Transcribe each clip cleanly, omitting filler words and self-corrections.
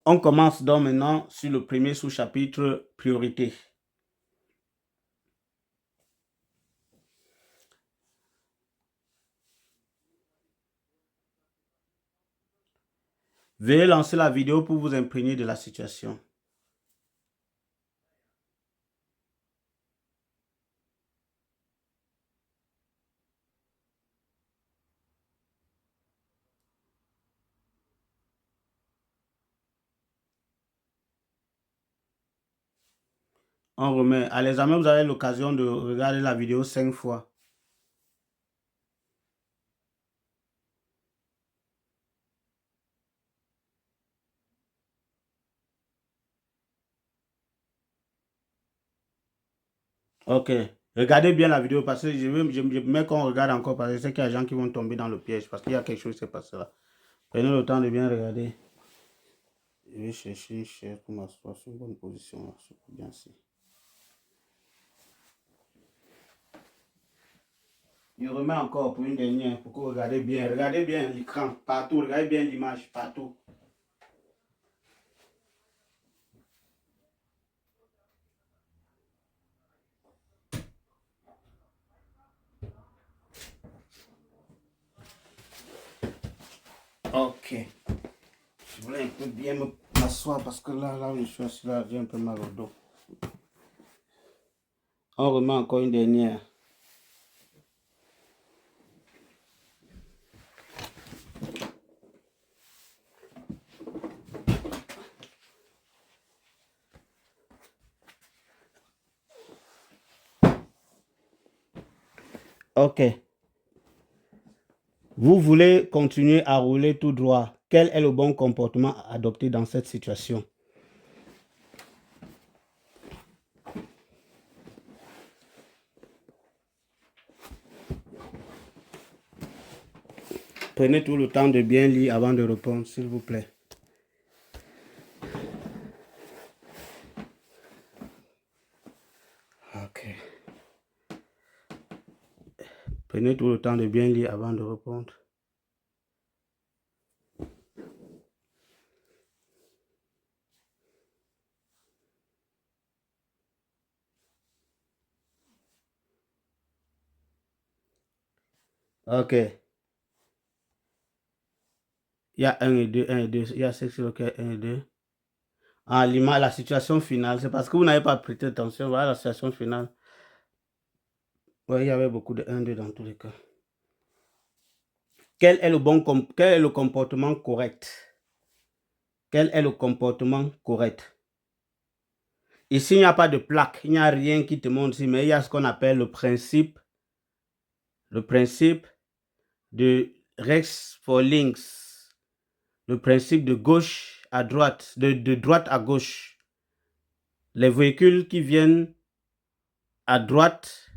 On commence donc maintenant sur le premier sous-chapitre, priorité. Veuillez lancer la vidéo pour vous imprégner de la situation. On remet. À l'examen, vous avez l'occasion de regarder la vidéo 5 fois. Ok. Regardez bien la vidéo parce que je mets qu'on regarde encore parce que je sais qu'il y a des gens qui vont tomber dans le piège parce qu'il y a quelque chose qui s'est passé là. Prenez le temps de bien regarder. Je vais chercher une chaise pour m'asseoir sur une bonne position là. Bien ici. Je remets encore pour une dernière pour que vous regardez bien. Regardez bien l'écran partout. Regardez bien l'image partout. Ok. Je voulais un peu bien m'asseoir parce que là où je suis assis là, j'ai un peu mal au dos. On remet encore une dernière. Ok. Vous voulez continuer à rouler tout droit. Quel est le bon comportement à adopter dans cette situation? Prenez tout le temps de bien lire avant de répondre, s'il vous plaît. Ok. Prenez tout le temps de bien lire avant de répondre. Ok. Il y a 1 et 2, 1 et 2. Il y a 6 sur 1 et 2. Ah, la situation finale, c'est parce que vous n'avez pas prêté attention. Voilà la situation finale. Oui, il y avait beaucoup de 1, 2 dans tous les cas. Quel est le comportement correct? Quel est le comportement correct? Ici, il n'y a pas de plaque, il n'y a rien qui te montre ici, mais il y a ce qu'on appelle le principe de Rex for links, le principe de gauche à droite, de droite à gauche. Les véhicules qui viennent à droite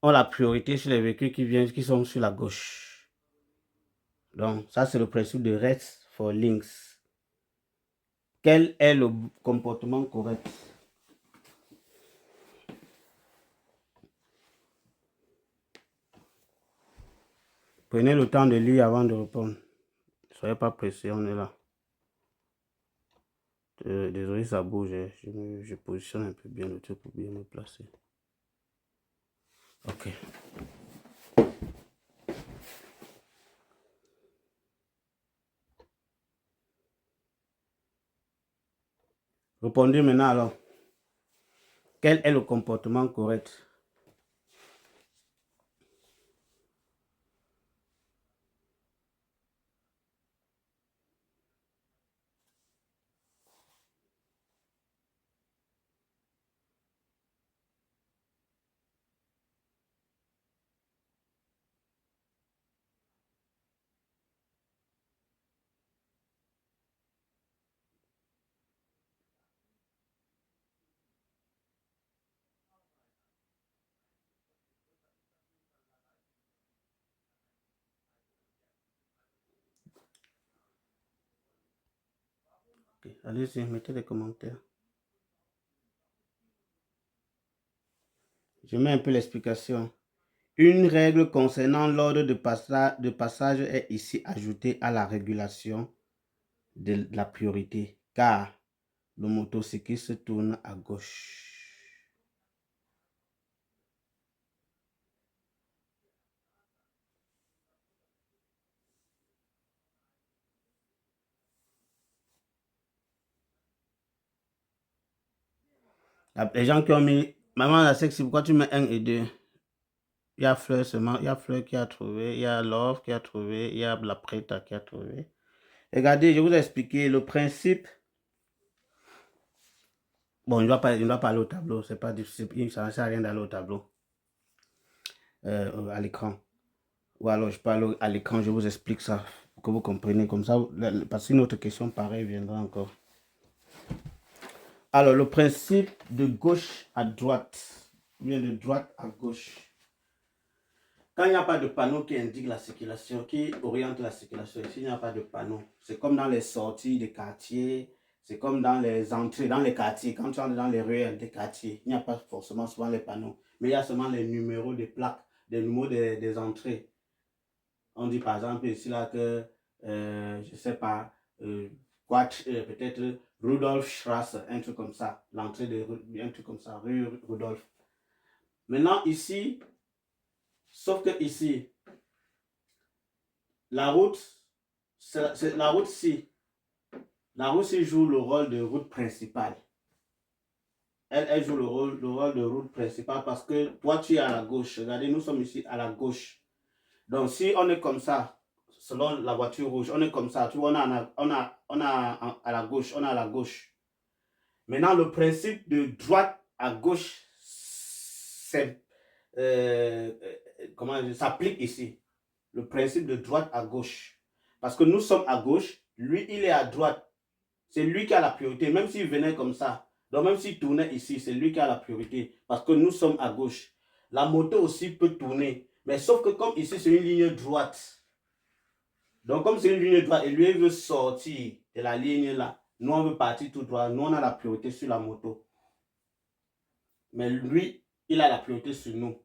ont la priorité sur les véhicules qui sont sur la gauche. Donc, ça, c'est le principe de Rex for links. Quel est le comportement correct? Prenez le temps de lire avant de répondre. Ne soyez pas pressés, on est là. Désolé, ça bouge. Je positionne un peu bien le truc pour bien me placer. Ok. Répondez maintenant alors. Quel est le comportement correct? Okay. Allez-y, mettez des commentaires. Je mets un peu l'explication. Une règle concernant l'ordre de passage est ici ajoutée à la régulation de la priorité, car le motocycliste tourne à gauche. Les gens qui ont mis, maman la sexy, pourquoi tu mets 1 et 2? Il y a Fleur seulement, il y a Fleur qui a trouvé, il y a Love qui a trouvé, il y a la Preta qui a trouvé. Regardez, je vous ai expliqué le principe. Bon, il ne doit pas aller au tableau, c'est pas difficile, ça ne sert à rien d'aller au tableau, à l'écran. Ou alors je parle à l'écran, je vous explique ça, pour que vous compreniez comme ça, parce qu'une autre question pareille viendra encore. Alors, le principe de gauche à droite, ou bien de droite à gauche. Quand il n'y a pas de panneau qui indique la circulation, qui oriente la circulation, s'il n'y a pas de panneau, c'est comme dans les sorties des quartiers, c'est comme dans les entrées, dans les quartiers, quand tu entres dans les ruelles des quartiers, il n'y a pas forcément souvent les panneaux, mais il y a seulement les numéros des plaques, des numéros des entrées. On dit par exemple ici là que, je ne sais pas, peut-être Rudolf Strasse, un truc comme ça, l'entrée de un truc comme ça, rue Rudolf. Maintenant ici, sauf que ici, la route, c'est la route ci. La route ci joue le rôle de route principale. Elle joue le rôle de route principale parce que toi tu es à la gauche. Regardez, nous sommes ici à la gauche. Donc si on est comme ça, selon la voiture rouge, on est comme ça. Tu vois, on a à la gauche, on est à la gauche. Maintenant, le principe de droite à gauche, c'est comment s'applique ici. Le principe de droite à gauche. Parce que nous sommes à gauche, lui, il est à droite. C'est lui qui a la priorité, même s'il venait comme ça. Donc, même s'il tournait ici, c'est lui qui a la priorité. Parce que nous sommes à gauche. La moto aussi peut tourner. Mais sauf que comme ici, c'est une ligne droite. Donc, comme c'est une ligne droite, et lui, il veut sortir de la ligne là. Nous, on veut partir tout droit. Nous, on a la priorité sur la moto. Mais lui, il a la priorité sur nous.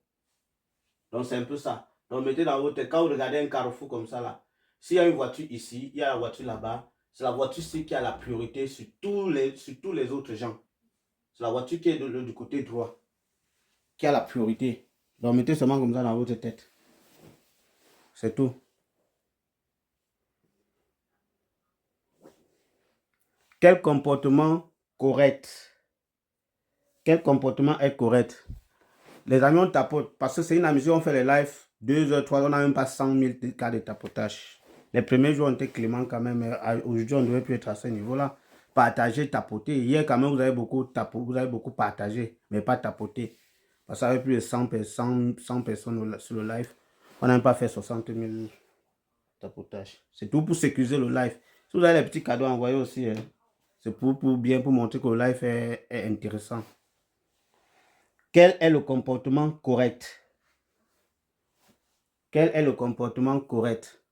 Donc, c'est un peu ça. Donc, mettez dans votre tête, quand vous regardez un carrefour comme ça là, s'il y a une voiture ici, il y a la voiture là-bas, c'est la voiture-ci qui a la priorité sur tous les autres gens. C'est la voiture qui est du côté droit qui a la priorité. Donc, mettez seulement comme ça dans votre tête. C'est tout. Quel comportement correct? Quel comportement est correct? Les amis, on tapote. Parce que c'est une amusée, on fait les lives 2 heures, 3 heures, on n'a même pas 100 000 cas de tapotage. Les premiers jours, on était clément quand même. Aujourd'hui, on ne devait plus être à ce niveau-là. Partager, tapoter. Hier, quand même, vous avez beaucoup partagé, mais pas tapoté. Parce qu'il y avait plus de 100 personnes sur le live. On n'a même pas fait 60 000 tapotages. C'est tout pour sécuriser le live. Si vous avez les petits cadeaux envoyés aussi, c'est pour montrer que le live est intéressant. Quel est le comportement correct? Quel est le comportement correct?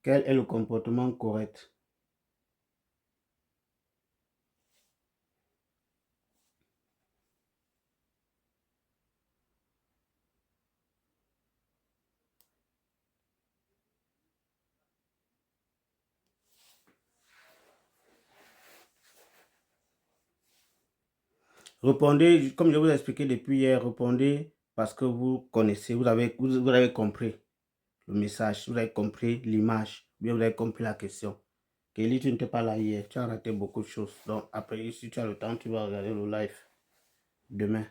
Quel est le comportement correct? Répondez, comme je vous ai expliqué depuis hier, répondez parce que vous connaissez, vous avez compris le message, vous avez compris l'image, bien vous avez compris la question. Kelly, tu n'étais pas là hier, tu as raté beaucoup de choses. Donc après, si tu as le temps, tu vas regarder le live demain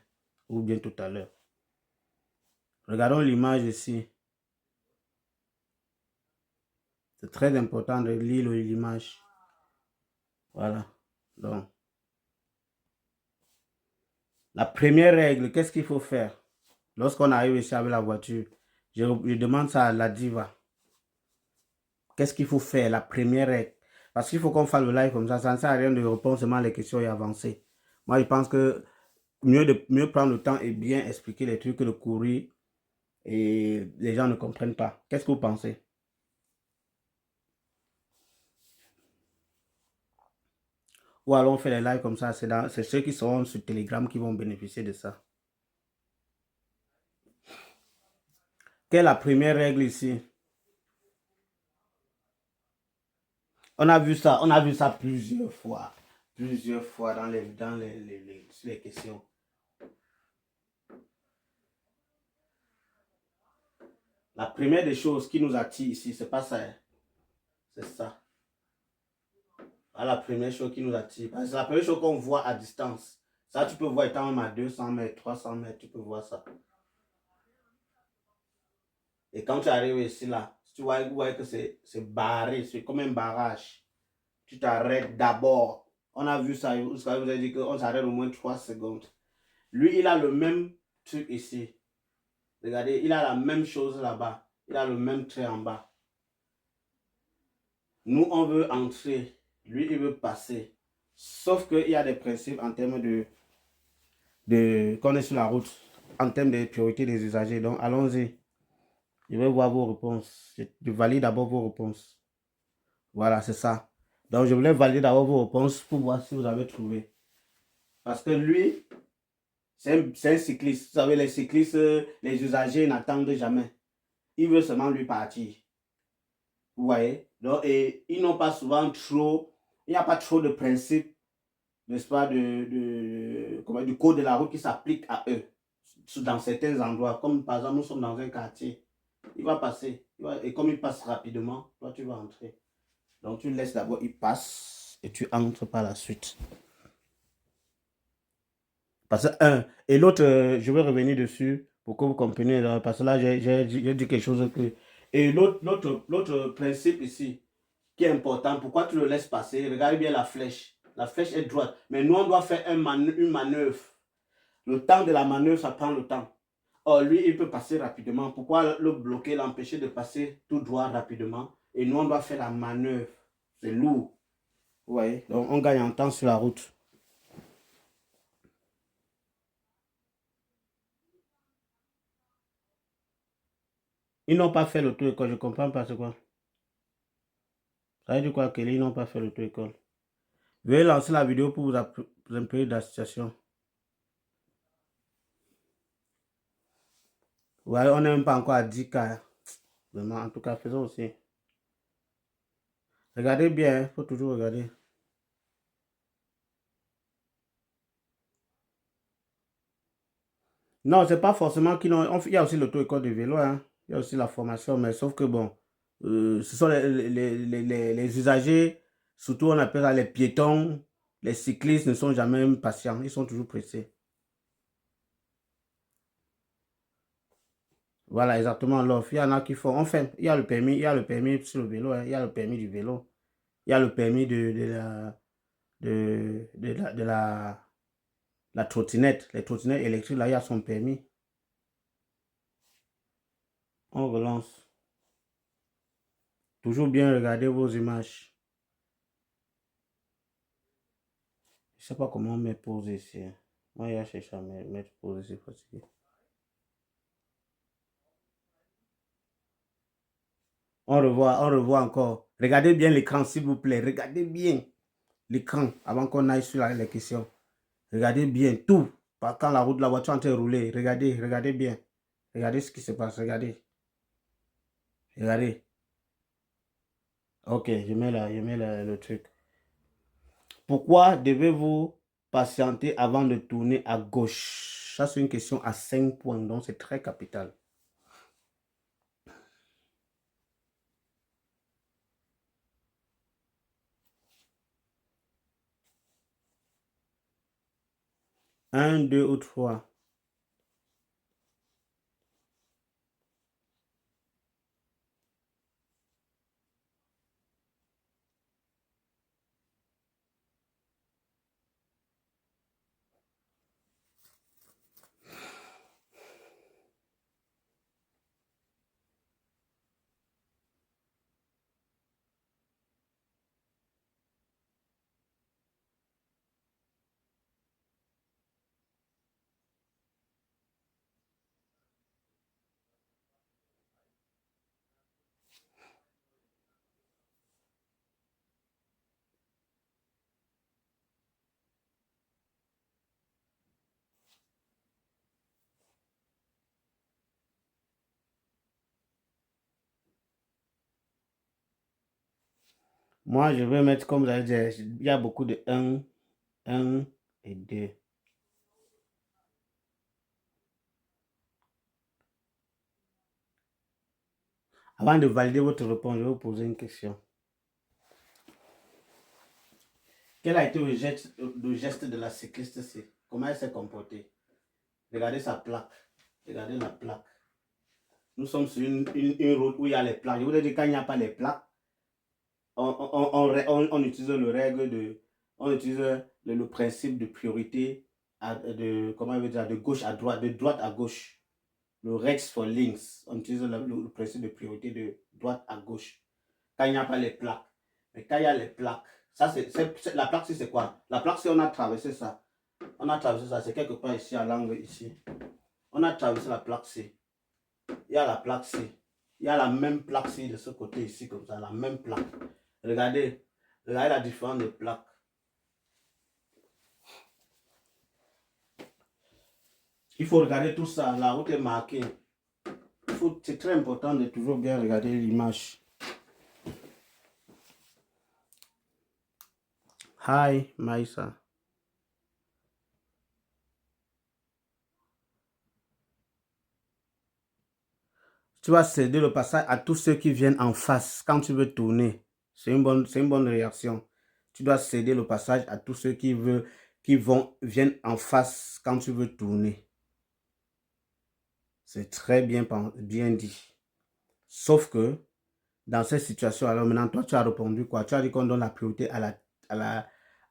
ou bien tout à l'heure. Regardons l'image ici. C'est très important de lire l'image. Voilà. Donc, la première règle, qu'est-ce qu'il faut faire? Lorsqu'on arrive ici avec la voiture, je demande ça à la diva. Qu'est-ce qu'il faut faire? La première règle. Parce qu'il faut qu'on fasse le live comme ça ne sert à rien de répondre seulement les questions et avancer. Moi, je pense que mieux prendre le temps et bien expliquer les trucs que de courir et les gens ne comprennent pas. Qu'est-ce que vous pensez? Ou alors on fait les lives comme ça, c'est ceux qui seront sur Telegram qui vont bénéficier de ça. Quelle est la première règle ici? On a vu ça plusieurs fois dans sur les questions. La première des choses qui nous attire ici, c'est pas ça, hein. C'est ça. La première chose qui nous attire. C'est la première chose qu'on voit à distance. Ça, tu peux voir étant même à 200 mètres, 300 mètres, tu peux voir ça. Et quand tu arrives ici, là, tu vois que c'est barré, c'est comme un barrage. Tu t'arrêtes d'abord. On a vu ça, vous avez dit qu'on s'arrête au moins 3 secondes. Lui, il a le même truc ici. Regardez, il a la même chose là-bas. Il a le même trait en bas. Nous, on veut entrer. Lui, il veut passer. Sauf qu'il y a des principes en termes qu'on est sur la route, en termes de priorité des usagers. Donc, allons-y. Je vais voir vos réponses. Je valide d'abord vos réponses. Voilà, c'est ça. Donc, je voulais valider d'abord vos réponses pour voir si vous avez trouvé. Parce que lui, c'est un cycliste. Vous savez, les cyclistes, les usagers n'attendent jamais. Il veut seulement lui partir. Vous voyez? Donc, et ils n'ont pas souvent trop, il n'y a pas trop de principes, n'est-ce pas, du code de la route qui s'applique à eux dans certains endroits. Comme par exemple, nous sommes dans un quartier. Il va passer. Et comme il passe rapidement, toi, tu vas entrer. Donc, tu laisses d'abord, il passe et tu entres par la suite. Parce que, et l'autre, je vais revenir dessus pour que vous compreniez, parce que là, j'ai dit quelque chose que. Et l'autre principe ici, qui est important, pourquoi tu le laisses passer? Regardez bien la flèche. La flèche est droite. Mais nous, on doit faire une manœuvre. Le temps de la manœuvre, ça prend le temps. Or, lui, il peut passer rapidement. Pourquoi le bloquer, l'empêcher de passer tout droit rapidement? Et nous, on doit faire la manœuvre. C'est lourd. Vous voyez? Donc, on gagne en temps sur la route. Ils n'ont pas fait l'auto-école. Je ne comprends pas c'est quoi. Ça veut dire quoi, Kelly? Ils n'ont pas fait l'auto-école. Veuillez lancer la vidéo pour vous imprégner de la situation. Ouais, on n'est même pas encore à 10K. Vraiment, en tout cas, faisons aussi. Regardez bien, il faut toujours regarder. Non, c'est pas forcément qu'ils ont. Il y a aussi l'auto-école de vélo, hein. Il y a aussi la formation, mais sauf que bon, ce sont les usagers, surtout on appelle ça les piétons, les cyclistes ne sont jamais patients, ils sont toujours pressés. Voilà, exactement l'offre. Il y en a qui font. Enfin, il y a le permis sur le vélo, hein. Il y a le permis du vélo. Il y a le permis la trottinette. Les trottinettes électriques, là, il y a son permis. On relance. Toujours bien regarder vos images. Je ne sais pas comment on met pause ici, hein. Moi, il a cherché à mettre pause ici, fatigué. On revoit encore. Regardez bien l'écran, s'il vous plaît. Regardez bien l'écran avant qu'on aille sur les questions. Regardez bien tout. Quand la route, la voiture est en train de rouler. Regardez bien. Regardez ce qui se passe. Regardez. Regardez. Ok, je mets le truc. Pourquoi devez-vous patienter avant de tourner à gauche? Ça, c'est une question à 5 points, donc c'est très capital. Un, deux ou trois. Moi, je vais mettre, comme vous avez dit, il y a beaucoup de 1 et 2. Avant de valider votre réponse, je vais vous poser une question. Quel a été le geste de la cycliste? Comment elle s'est comportée? Regardez sa plaque. Regardez la plaque. Nous sommes sur une route où il y a les plaques. Je vous ai dit, quand il n'y a pas les plaques, on utilise le règle de... On utilise le principe de priorité comment on veut dire, de gauche à droite, de droite à gauche. Le rechts for links. On utilise le principe de priorité de droite à gauche. Quand il n'y a pas les plaques. Mais quand il y a les plaques, ça la plaque, c'est quoi? La plaque, c'est on a traversé ça. On a traversé ça, c'est quelque part ici, à l'angle ici. On a traversé la plaque C. Il y a la plaque C. Il y a la même plaque C de ce côté ici, comme ça, la même plaque. Regardez la différence de plaques. Il faut regarder tout ça, la route est marquée. C'est très important de toujours bien regarder l'image. Hi, Maïsa. Tu vas céder le passage à tous ceux qui viennent en face quand tu veux tourner. C'est une bonne réaction. Tu dois céder le passage à tous ceux qui viennent en face quand tu veux tourner. C'est très bien dit. Sauf que, dans cette situation, alors maintenant, toi, tu as répondu quoi? Tu as dit qu'on donne la priorité à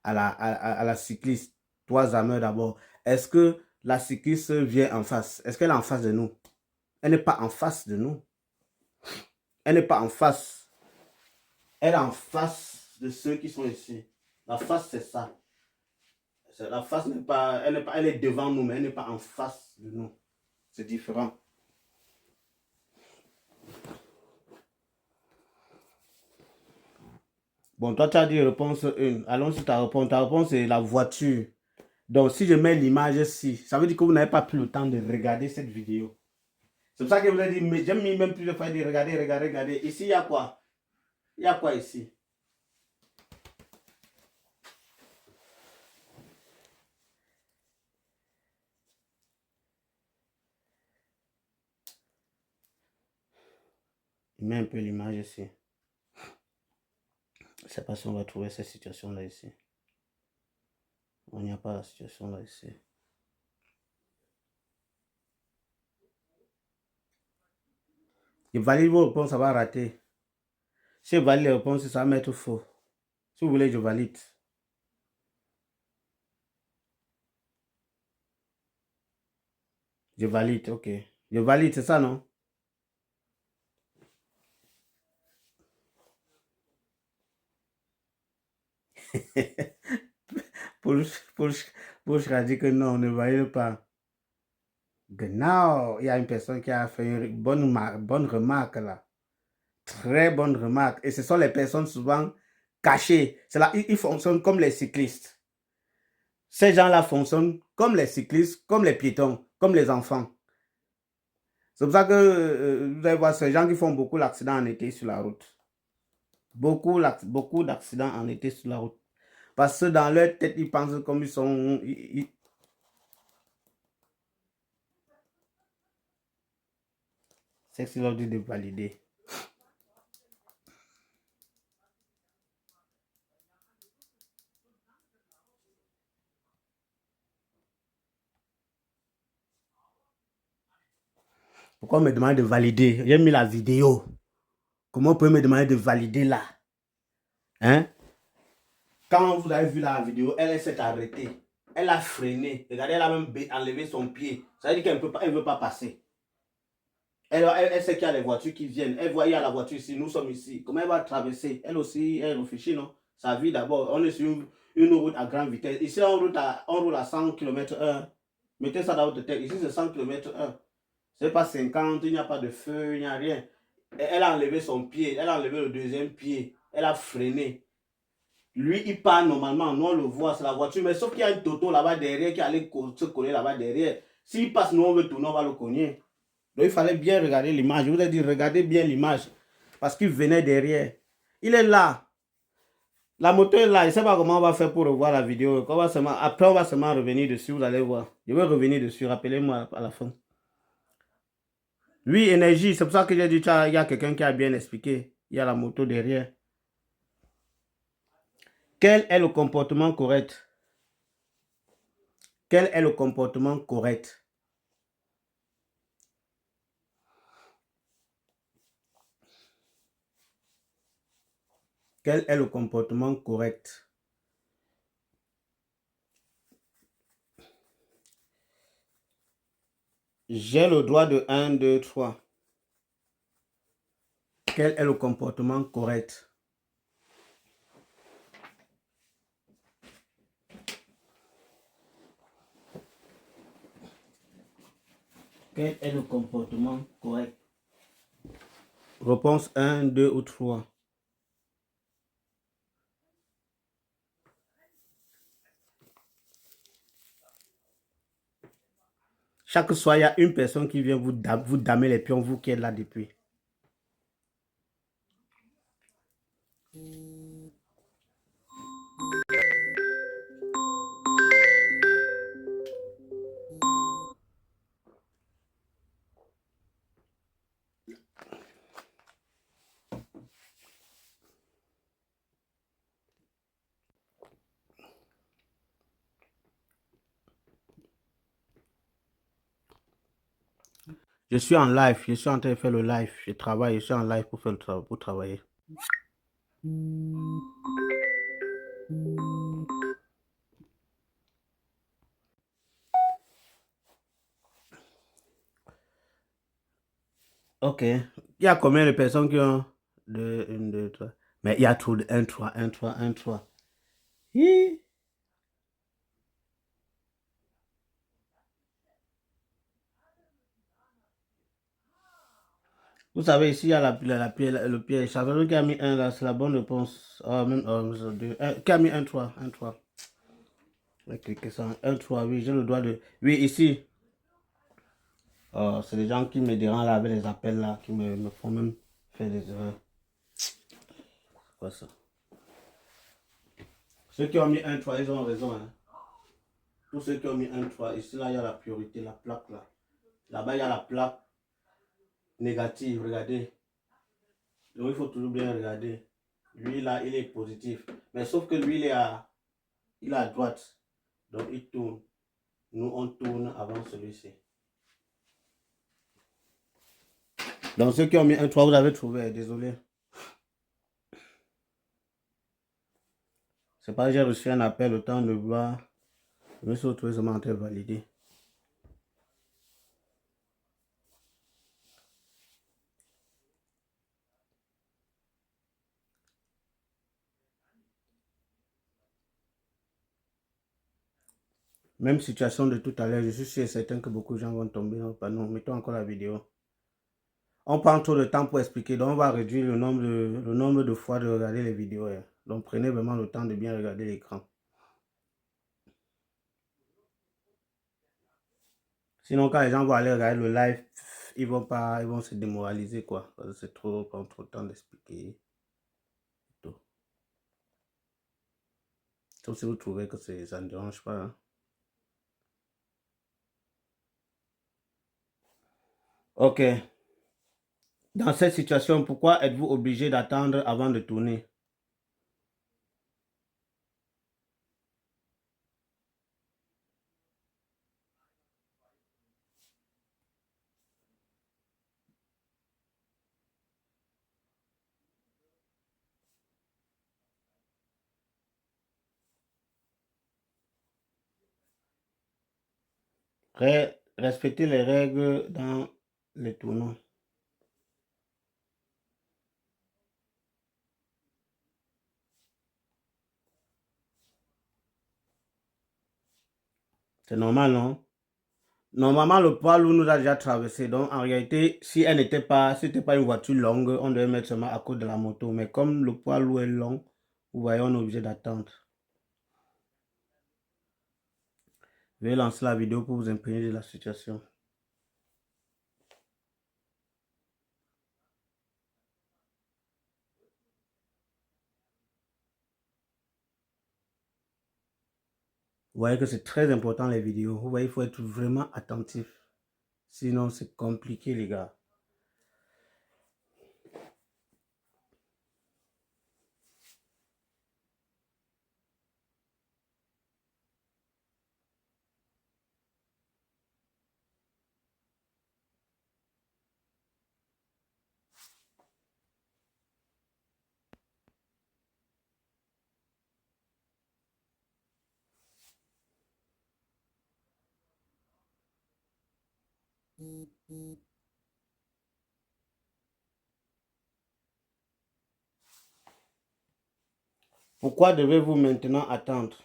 la cycliste. Toi, Zamer, d'abord. Est-ce que la cycliste vient en face? Est-ce qu'elle est en face de nous? Elle n'est pas en face de nous. Elle n'est pas en face. Elle est en face de ceux qui sont ici. La face, c'est ça. La face n'est pas, elle est devant nous, mais elle n'est pas en face de nous. C'est différent. Bon, toi, tu as dit réponse 1. Allons sur ta réponse. Ta réponse, c'est la voiture. Donc, si je mets l'image ici, ça veut dire que vous n'avez pas pris le temps de regarder cette vidéo. C'est pour ça que je vous ai dit, mais j'aime même plus de fois dire, regardez. Ici, il y a quoi? Il y a quoi ici? Je mets un peu l'image ici. Je ne sais pas si on va trouver cette situation-là ici. On n'y a pas la situation là ici. Je valide vos réponses, ça va rater. Si je valide les réponses, ça va mettre faux. Si vous voulez, je valide. Je valide, ok. Je valide, c'est ça, non? Pouche a dit que non, on ne valide pas. Genau, il y a une personne qui a fait une bonne remarque là. Très bonne remarque. Et ce sont les personnes souvent cachées. Là, ils fonctionnent comme les cyclistes. Ces gens-là fonctionnent comme les cyclistes, comme les piétons, comme les enfants. C'est pour ça que vous allez voir ces gens qui font beaucoup d'accidents en été sur la route. Beaucoup d'accidents en été sur la route. Parce que dans leur tête, ils pensent comme ils sont... C'est ce qu'ils leur dit de valider. Pourquoi on me demande de valider? J'ai mis la vidéo. Comment vous pouvez me demander de valider là? Hein? Quand vous avez vu la vidéo, elle s'est arrêtée. Elle a freiné. Regardez, elle a même enlevé son pied. Ça veut dire qu'elle ne veut pas passer. Elle sait qu'il y a les voitures qui viennent. Elle voit, il y a la voiture ici, nous sommes ici. Comment elle va traverser? Elle aussi, elle réfléchit, non? Sa vie d'abord. On est sur une route à grande vitesse. Ici, on roule à 100 km/h. Mettez ça dans votre tête. Ici, c'est 100 km/h. Ce n'est pas 50, il n'y a pas de feu, il n'y a rien. Elle a enlevé son pied, elle a enlevé le deuxième pied. Elle a freiné. Lui, il part normalement, nous on le voit, c'est la voiture. Mais sauf qu'il y a un toto là-bas derrière qui allait se coller là-bas derrière. S'il passe, nous on veut tourner, on va le cogner. Donc il fallait bien regarder l'image. Je vous ai dit, regardez bien l'image. Parce qu'il venait derrière. Il est là. La moto est là. Je ne sais pas comment on va faire pour revoir la vidéo. Après, on va seulement revenir dessus. Vous allez voir. Je vais revenir dessus. Rappelez-moi à la fin. Oui, énergie. C'est pour ça que j'ai dit, il y a quelqu'un qui a bien expliqué. Il y a la moto derrière. Quel est le comportement correct? Quel est le comportement correct? Quel est le comportement correct? J'ai le droit de 1, 2, 3. Quel est le comportement correct? Quel est le comportement correct? Réponse 1, 2 ou 3. Chaque soir, il y a une personne qui vient vous damer les pions, vous qui êtes là depuis. Je suis en live, je suis en train de faire le live. Je travaille, je suis en live pour faire le travail, pour travailler. Ok. Il y a combien de personnes qui ont 2, 1, 2, 3. Mais il y a trop de 1, 3, 1, 3, 1, 3. Hi. Vous savez, ici, il y a le piège. Ça veut dire qui a mis 1 là, c'est la bonne réponse. Même, qui a mis 1, 3, 1, 3. Je vais cliquer ça. 1, 3, oui, j'ai le droit de. Oui, ici. C'est les gens qui me dérangent là avec les appels là, qui me font même faire des erreurs. C'est quoi ça? Ceux qui ont mis 1, 3, ils ont raison. Hein. Tous ceux qui ont mis 1, 3, ici là, il y a la priorité, la plaque là. Là-bas, il y a la plaque négative, regardez. Donc, il faut toujours bien regarder. Lui, là, il est positif. Mais sauf que lui, il est à droite. Donc, il tourne. Nous, on tourne avant celui-ci. Donc, ceux qui ont mis 1, 3, vous avez trouvé. Désolé. C'est pas que j'ai reçu un appel au temps de voir. Je me suis retrouvé seulement en train de valider. Même situation de tout à l'heure, je suis sûr et certain que beaucoup de gens vont tomber dans le panneau. Mettons encore la vidéo. On prend trop de temps pour expliquer, donc on va réduire le nombre de fois de regarder les vidéos. Hein. Donc prenez vraiment le temps de bien regarder l'écran. Sinon, quand les gens vont aller regarder le live, ils vont se démoraliser, quoi. Parce que c'est trop, prendre trop de temps d'expliquer. Sauf si vous trouvez que ça ne dérange pas. Hein. Ok. Dans cette situation, pourquoi êtes-vous obligé d'attendre avant de tourner? Respectez les règles dans les tournois. C'est normal, non? Normalement, le poids lourd nous a déjà traversé. Donc, en réalité, si elle n'était pas, si c'était pas une voiture longue, on devait mettre seulement à cause de la moto. Mais comme le poids lourd est long, vous voyez, on est obligé d'attendre. Je vais lancer la vidéo pour vous imprégner de la situation. Vous voyez que c'est très important les vidéos. Vous voyez, il faut être vraiment attentif. Sinon, c'est compliqué, les gars. Pourquoi devez-vous maintenant attendre?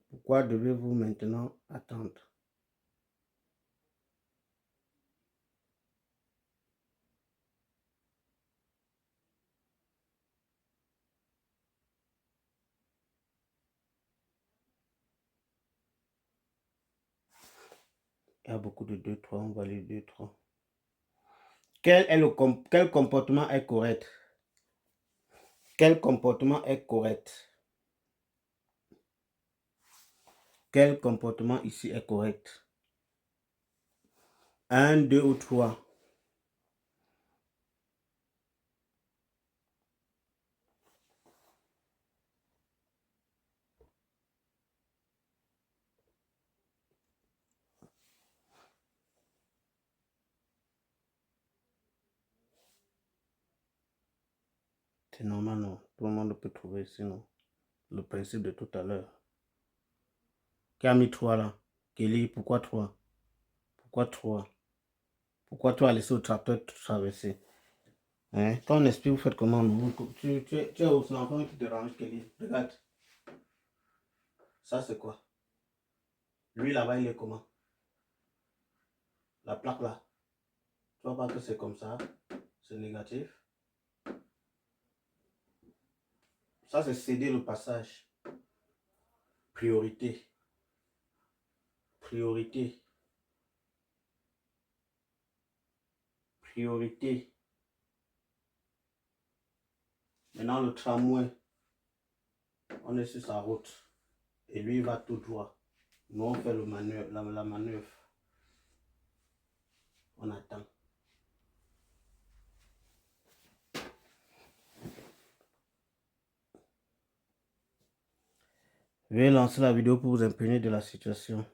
Pourquoi devez-vous maintenant attendre? Il y a beaucoup de 2-3, on va les 2-3. Quel comportement est correct? Quel comportement est correct? Quel comportement ici est correct? 1, 2 ou 3. C'est normal, non? Tout le monde peut trouver, sinon. Le principe de tout à l'heure. Qui a mis 3 là? Kelly, pourquoi 3? Pourquoi 3? Pourquoi tu as laissé au tracteur traverser? Hein? Ton esprit, vous faites comment? Tu es aussi l'enfant qui te dérange, Kelly. Regarde. Ça, c'est quoi? Lui, là-bas, il est comment? La plaque là. Tu vois pas que c'est comme ça? C'est négatif. Ça, c'est céder le passage. Priorité. Priorité. Priorité. Maintenant, le tramway. On est sur sa route. Et lui, il va tout droit. Nous, on fait la manœuvre. On attend. Je vais lancer la vidéo pour vous imprégner de la situation.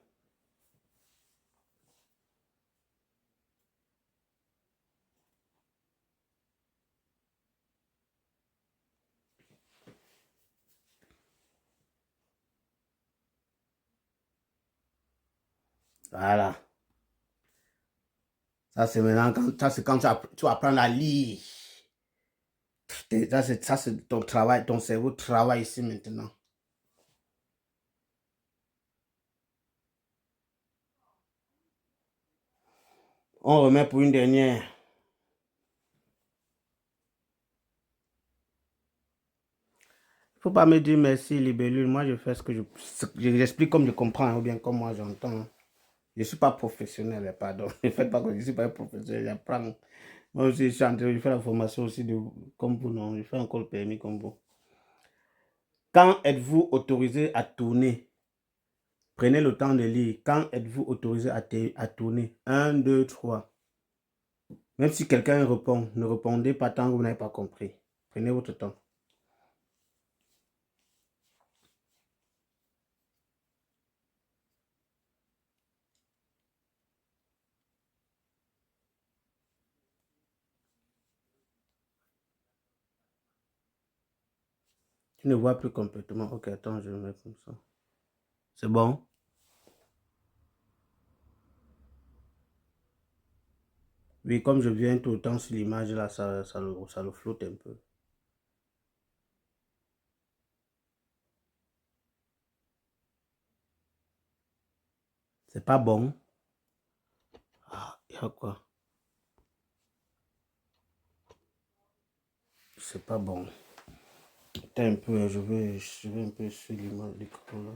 Voilà. Ça, c'est maintenant quand tu apprends à lire. Ça, c'est ton travail, ton cerveau travaille ici maintenant. On remet pour une dernière. Il ne faut pas me dire merci, libellule. Moi, je fais ce que j'explique comme je comprends ou bien comme moi j'entends. Je ne suis pas professionnel, pardon. Ne faites pas que je ne suis pas professionnel. J'apprends. Moi aussi, je suis en train de faire la formation aussi comme vous, non. Je fais encore le permis comme vous. Quand êtes-vous autorisé à tourner? Prenez le temps de lire. Quand êtes-vous autorisé à tourner? 1, 2, 3. Même si quelqu'un répond, ne répondez pas tant que vous n'avez pas compris. Prenez votre temps. Tu ne vois plus complètement. Ok, attends, je vais mettre comme ça. C'est bon? Oui, comme je viens tout le temps sur l'image, là, ça le flotte un peu. C'est pas bon. Ah, il y a quoi? C'est pas bon. Attends un peu, je vais un peu sur l'image l'écran là.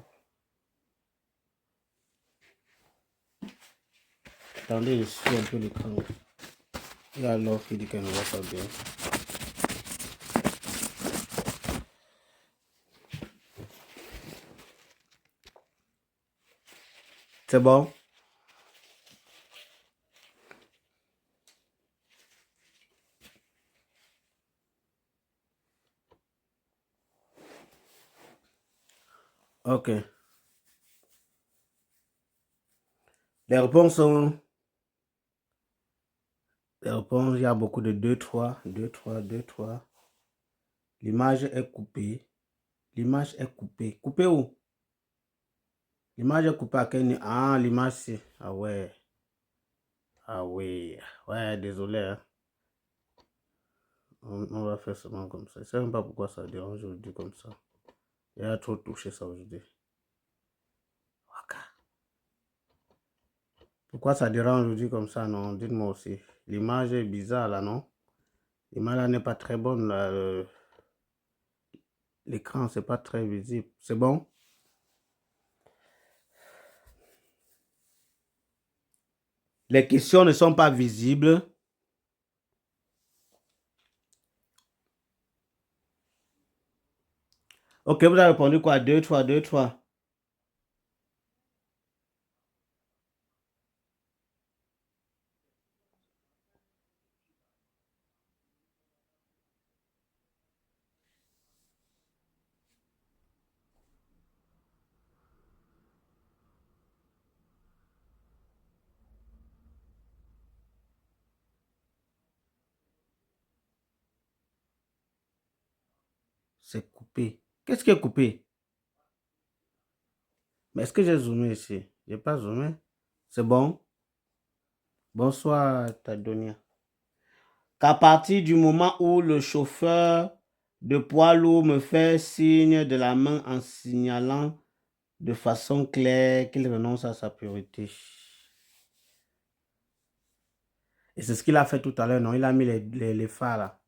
Attendez, je suis un peu l'écran. Et alors, il dit qu'elle ne voit pas bien. C'est bon? Ok. Les réponses sont... Les réponses, il y a beaucoup de 2, 3, 2, 3, 2, 3. L'image est coupée. L'image est coupée. Coupée où? L'image est coupée à quel niveau? Ah, l'image c'est... Ah ouais. Ah oui. Ouais, désolé. Hein. On va faire seulement comme ça. Je ne sais même pas pourquoi ça dérange aujourd'hui comme ça. Il a trop touché ça aujourd'hui. Pourquoi ça dérange aujourd'hui comme ça, non? Dites-moi aussi. L'image est bizarre là, non? L'image là n'est pas très bonne là. L'écran, c'est pas très visible. C'est bon? Les questions ne sont pas visibles. Ok, vous avez répondu quoi? 2, 3, 2, 3. C'est coupé. Qu'est-ce qui est coupé? Mais est-ce que j'ai zoomé ici? J'ai pas zoomé. C'est bon? Bonsoir, Tadonia. Qu'à partir du moment où le chauffeur de poids lourd me fait signe de la main en signalant de façon claire qu'il renonce à sa priorité. Et c'est ce qu'il a fait tout à l'heure, non? Il a mis les phares là.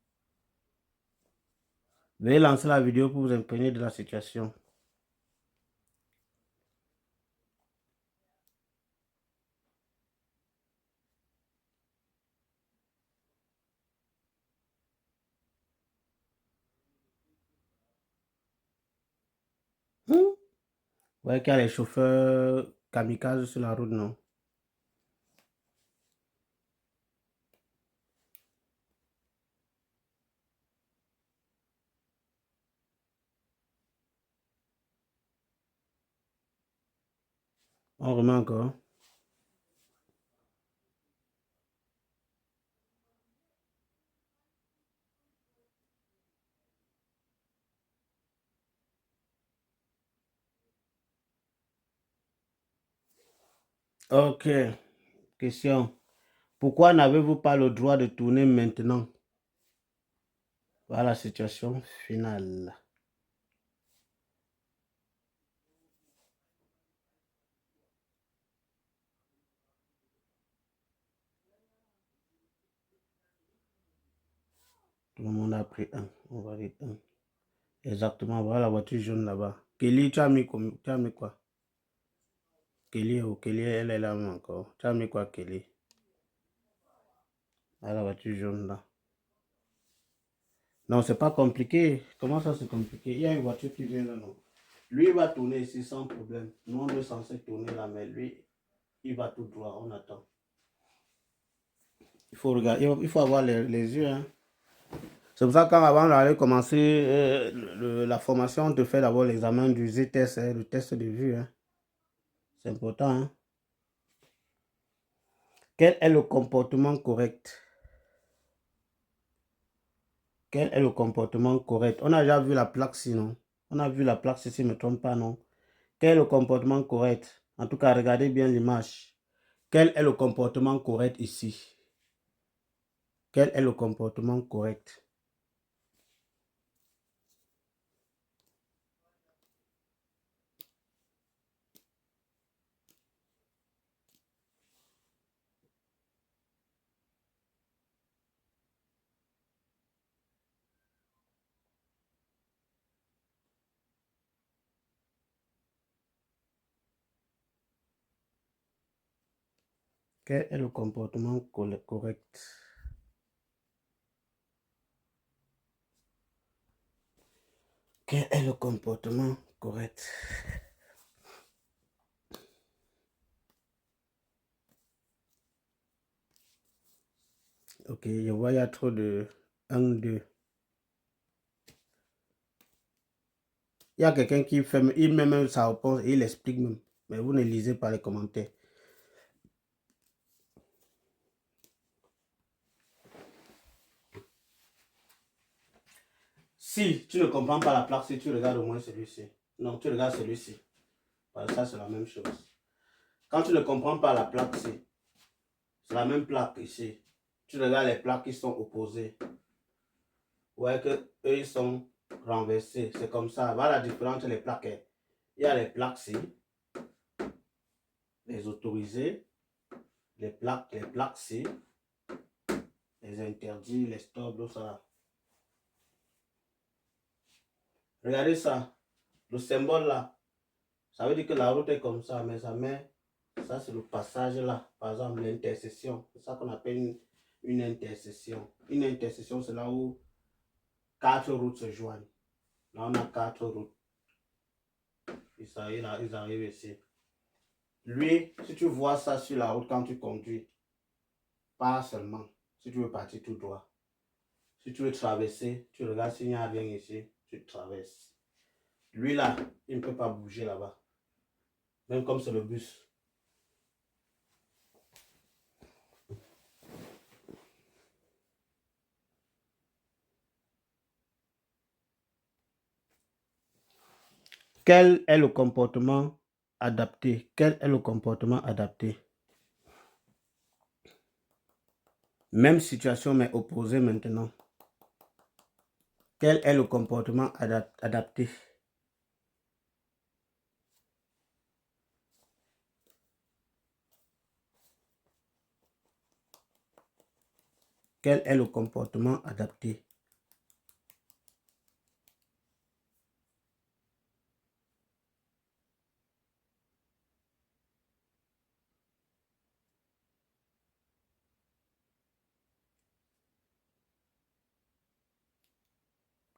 Veuillez lancer la vidéo pour vous imprégner de la situation. Vous voyez qu'il y a les chauffeurs kamikazes sur la route, non? On remet encore. Ok. Question. Pourquoi n'avez-vous pas le droit de tourner maintenant? Voilà la situation finale. Tout le monde a pris un. On va dire un. Exactement. Voilà la voiture jaune là-bas. Kelly, tu as mis quoi? Kelly, oh, Kelly, elle est là encore. Tu as mis quoi, Kelly? Voilà la voiture jaune là. Non, c'est pas compliqué. Comment ça, c'est compliqué? Il y a une voiture qui vient là, non? Lui, il va tourner ici sans problème. Nous, on est censé tourner là, mais lui, il va tout droit. On attend. Il faut regarder. Il faut avoir les yeux. Hein. C'est pour ça qu'avant d'aller commencer la formation, on te fait d'abord l'examen du Z-test, hein, le test de vue. Hein. C'est important. Hein. Quel est le comportement correct? Quel est le comportement correct? On a déjà vu la plaque sinon. On a vu la plaque si je ne me trompe pas, non? Quel est le comportement correct? En tout cas, regardez bien l'image. Quel est le comportement correct ici? Quel est le comportement correct? Quel est le comportement correct? Quel est le comportement correct? Ok, je vois, il y a trop de 1, 2. Il y a quelqu'un qui fait, il met même sa réponse et il explique même. Mais vous ne lisez pas les commentaires. Si tu ne comprends pas la plaque, si tu regardes au moins celui-ci. Non, tu regardes celui-ci. Ça, c'est la même chose. Quand tu ne comprends pas la plaque, c'est la même plaque ici. Tu regardes les plaques qui sont opposées. Vous voyez que eux, ils sont renversés. C'est comme ça. Voilà la différence entre les plaques. Il y a les plaques-ci, les autorisés, les plaques-ci, les interdits, les stops, tout ça. Regardez ça. Le symbole là. Ça veut dire que la route est comme ça, mais ça met. Ça, c'est le passage là. Par exemple, l'intersection. C'est ça qu'on appelle une intersection. Une intersection, c'est là où 4 routes se joignent. Là, on a 4 routes. Ils arrivent ici. Lui, si tu vois ça sur la route quand tu conduis, pas seulement. Si tu veux partir tout droit. Si tu veux traverser, tu regardes s'il n'y a rien ici, tu traverses. Lui là, il ne peut pas bouger là-bas. Même comme c'est le bus. Quel est le comportement adapté? Quel est le comportement adapté? Même situation mais opposée maintenant. Quel est le comportement adapté? Quel est le comportement adapté?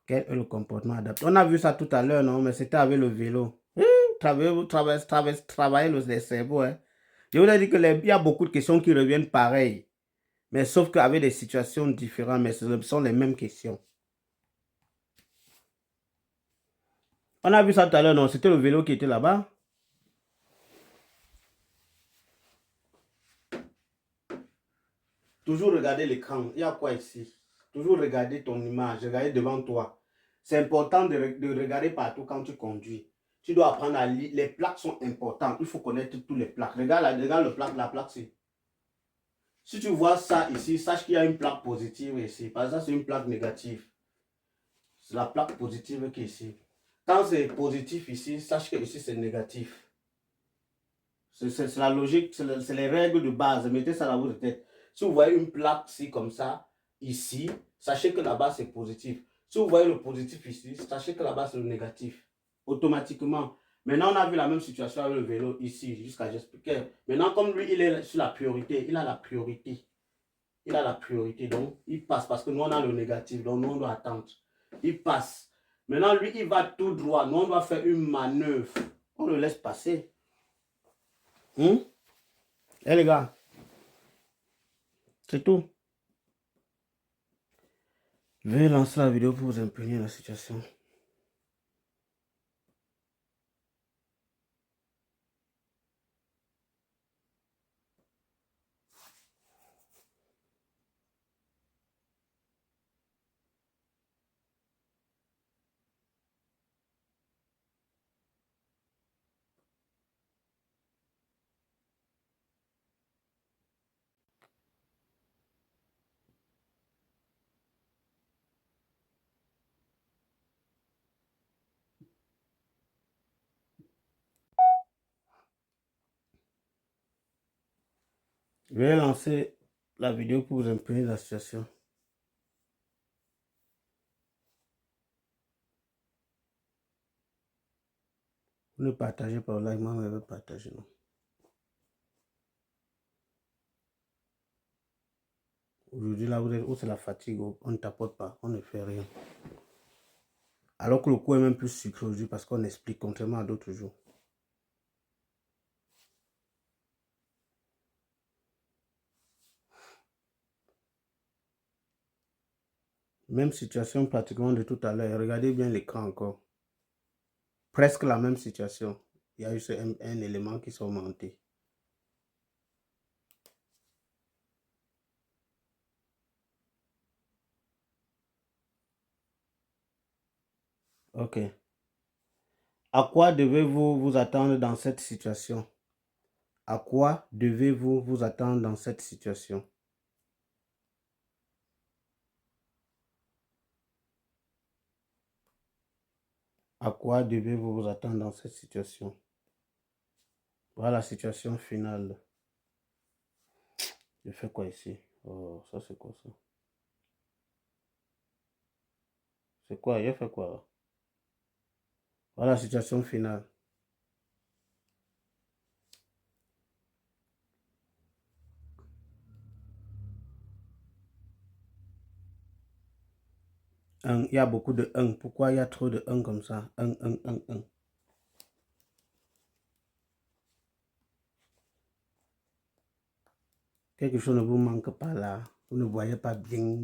Quel est le comportement adapté? On a vu ça tout à l'heure, non? Mais c'était avec le vélo. Travailler les cerveaux. Hein. Je vous ai dit qu'il y a beaucoup de questions qui reviennent pareilles. Mais sauf qu'avec des situations différentes, mais ce sont les mêmes questions. On a vu ça tout à l'heure, non? C'était le vélo qui était là-bas. Toujours regarder l'écran. Il y a quoi ici? Toujours regarder ton image, regarder devant toi. C'est important de regarder partout quand tu conduis. Tu dois apprendre à lire. Les plaques sont importantes. Il faut connaître toutes les plaques. Regarde le plaque, la plaque, c'est. Si tu vois ça ici, sache qu'il y a une plaque positive ici. Parce que ça, c'est une plaque négative. C'est la plaque positive qui est ici. Quand c'est positif ici, sache que ici, c'est négatif. C'est la logique, c'est les règles de base. Mettez ça dans votre tête. Si vous voyez une plaque ici, comme ça, ici, sachez que là-bas, c'est positif. Si vous voyez le positif ici, sachez que là-bas, c'est le négatif. Automatiquement. Maintenant, on a vu la même situation avec le vélo ici, jusqu'à j'expliquais. Maintenant, comme lui, il est sur la priorité, il a la priorité. Il a la priorité, donc il passe parce que nous, on a le négatif, donc nous, on doit attendre. Il passe. Maintenant, lui, il va tout droit. Nous, on doit faire une manœuvre. On le laisse passer. Eh les gars, c'est tout. Je vais lancer la vidéo pour vous imprégner la situation. Je vais lancer la vidéo pour vous imprégner la situation. Vous ne partagez pas au like, moi, je vais partager. Non. Aujourd'hui, là, où c'est la fatigue, on ne tapote pas, on ne fait rien. Alors que le coup est même plus sucré aujourd'hui parce qu'on explique, contrairement à d'autres jours. Même situation pratiquement de tout à l'heure. Regardez bien l'écran encore. Presque la même situation. Il y a juste un élément qui s'est augmenté. OK. À quoi devez-vous vous attendre dans cette situation? À quoi devez-vous vous attendre dans cette situation? À quoi devez-vous vous attendre dans cette situation? Voilà la situation finale. Je fais quoi ici? Oh, ça c'est quoi ça? C'est quoi? Je fais quoi? Voilà la situation finale. Il y a beaucoup de 1. Pourquoi il y a trop de 1 comme ça? 1, 1, 1, 1. Quelque chose ne vous manque pas là. Vous ne voyez pas bien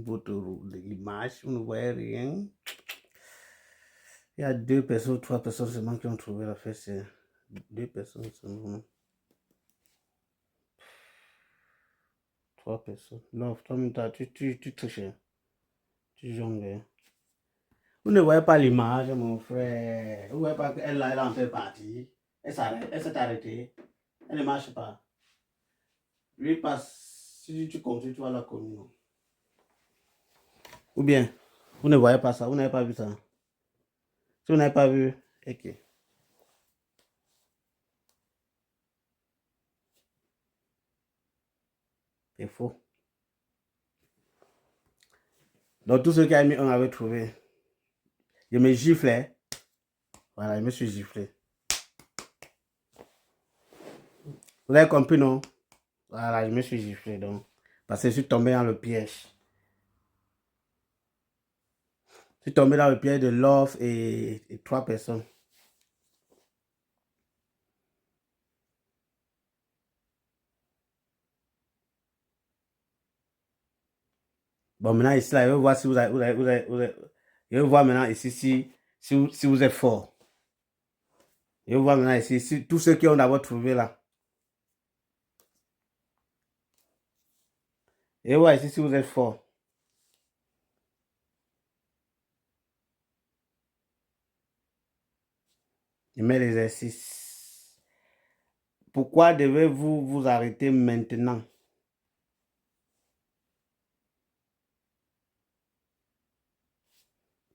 l'image. Vous ne voyez rien. Il y a 2 personnes, 3 personnes seulement qui ont trouvé la fête. C'est 2 personnes seulement. 3 personnes. Non, toi, tu triches. Tu jongles. Vous ne voyez pas l'image, mon frère. Vous ne voyez pas qu'elle elle en fait partie. Elle s'est arrêtée. Elle ne marche pas. Lui passe. Si tu continues, tu vas la communion. Ou bien, vous ne voyez pas ça. Vous n'avez pas vu ça. Si vous n'avez pas vu, ok. C'est faux. Donc, tous ceux qui ont mis 1 avaient trouvé. Je me giflais. Voilà, je me suis giflé. Vous avez compris, non? Voilà, je me suis giflé, donc. Parce que je suis tombé dans le piège. Je suis tombé dans le piège de Love et 3 personnes. Bon, maintenant, ici, là, je vais voir si vous avez, je vais voir maintenant ici si vous êtes fort. Je vais voir maintenant ici si tous ceux qui ont d'abord trouvé là. Je vais voir ici si vous êtes fort. Je mets l'exercice. Pourquoi devez-vous vous arrêter maintenant?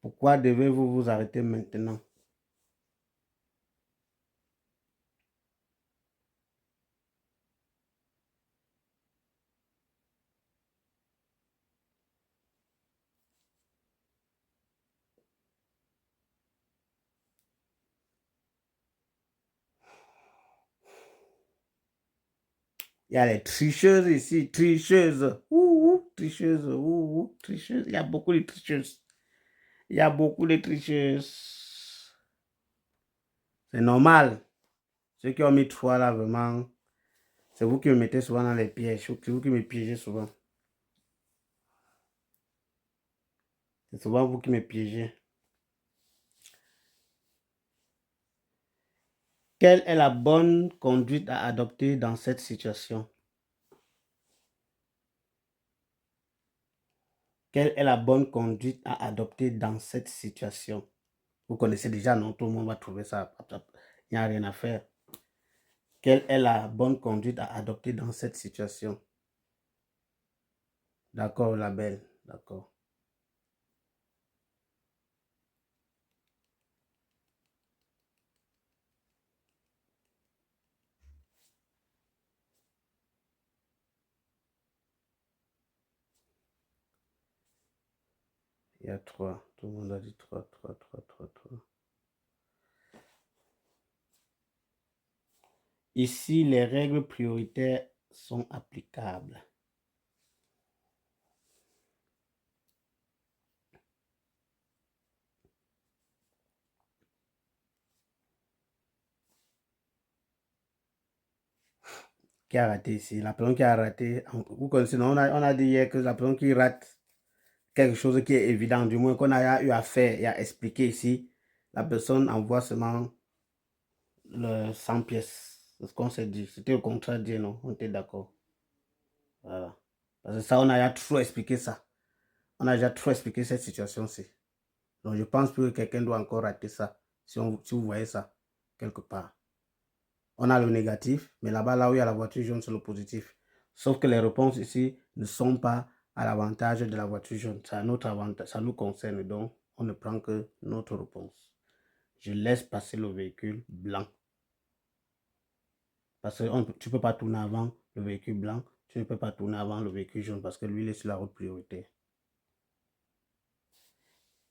Pourquoi devez-vous vous arrêter maintenant? Il y a les tricheuses ici, tricheuses. Tricheuses, tricheuses. Il y a beaucoup de tricheuses. Il y a beaucoup de tricheuses. C'est normal. Ceux qui ont mis 3 là, vraiment, c'est vous qui me mettez souvent dans les pièges. C'est vous qui me piégez souvent. C'est souvent vous qui me piégez. Quelle est la bonne conduite à adopter dans cette situation? Quelle est la bonne conduite à adopter dans cette situation? Vous connaissez déjà, non? Tout le monde va trouver ça. Il n'y a rien à faire. Quelle est la bonne conduite à adopter dans cette situation? D'accord, la belle. D'accord. Il y a 3. Tout le monde a dit 3, 3, 3, 3, 3. Ici, les règles prioritaires sont applicables. Qui a raté ici? La personne qui a raté. Vous connaissez, non? On a dit hier que la personne qui rate quelque chose qui est évident, du moins qu'on a eu à faire et à expliquer ici, la personne envoie seulement le 100 pièces. C'est ce qu'on s'est dit. C'était le contrat dit, non? On était d'accord. Voilà. Parce que ça, on a déjà trop expliqué ça. On a déjà trop expliqué cette situation-ci. Donc, je pense que quelqu'un doit encore rater ça, si vous voyez ça, quelque part. On a le négatif, mais là-bas, là où il y a la voiture jaune, c'est le positif. Sauf que les réponses ici ne sont pas à l'avantage de la voiture jaune. C'est à notre avantage, ça nous concerne, donc on ne prend que notre réponse. Je laisse passer le véhicule blanc. Parce que tu ne peux pas tourner avant le véhicule blanc, tu ne peux pas tourner avant le véhicule jaune parce que lui, il est sur la route prioritaire.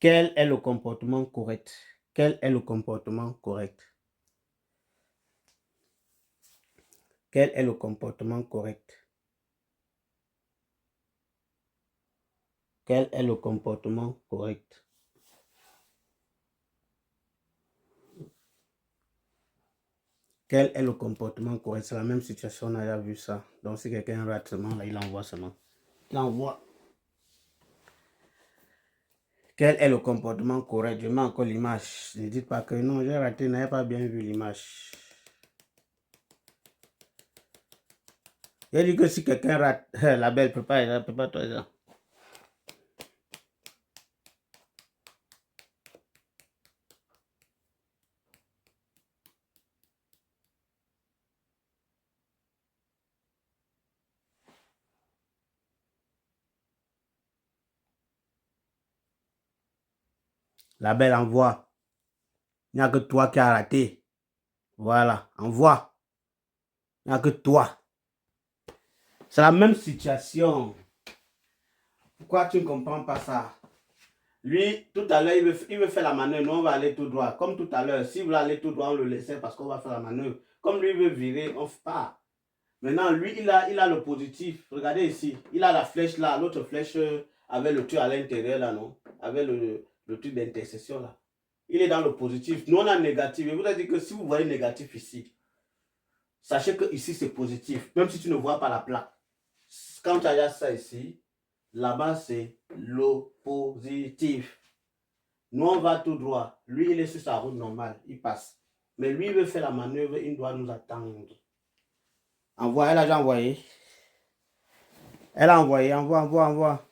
Quel est le comportement correct? Quel est le comportement correct? Quel est le comportement correct? Quel est le comportement correct? Quel est le comportement correct? C'est la même situation, on a déjà vu ça. Donc si quelqu'un rate seulement, là, il envoie seulement. Il envoie. Quel est le comportement correct? Je mets encore l'image. Ne dites pas que non, j'ai raté, n'avez pas bien vu l'image. J'ai dit que si quelqu'un rate, la belle prépare-toi ça. La belle envoie. Il n'y a que toi qui as raté. Voilà, envoie. Il n'y a que toi. C'est la même situation. Pourquoi tu ne comprends pas ça? Lui, tout à l'heure, il veut faire la manœuvre. Nous, on va aller tout droit. Comme tout à l'heure, s'il veut aller tout droit, on le laissait parce qu'on va faire la manœuvre. Comme lui veut virer, on part. Maintenant, lui, il a le positif. Regardez ici. Il a la flèche là. L'autre flèche avec le truc à l'intérieur là, non? Avec le truc d'intersection là. Il est dans le positif. Nous, on a le négatif. Et vous avez dit que si vous voyez négatif ici, sachez que ici, c'est positif. Même si tu ne vois pas la plaque. Quand tu as ça ici, là-bas, c'est l'oppositif. Nous, on va tout droit. Lui, il est sur sa route normale. Il passe. Mais lui, il veut faire la manœuvre. Il doit nous attendre. Envoie. Elle a déjà envoyé. Elle a envoyé. Envoie.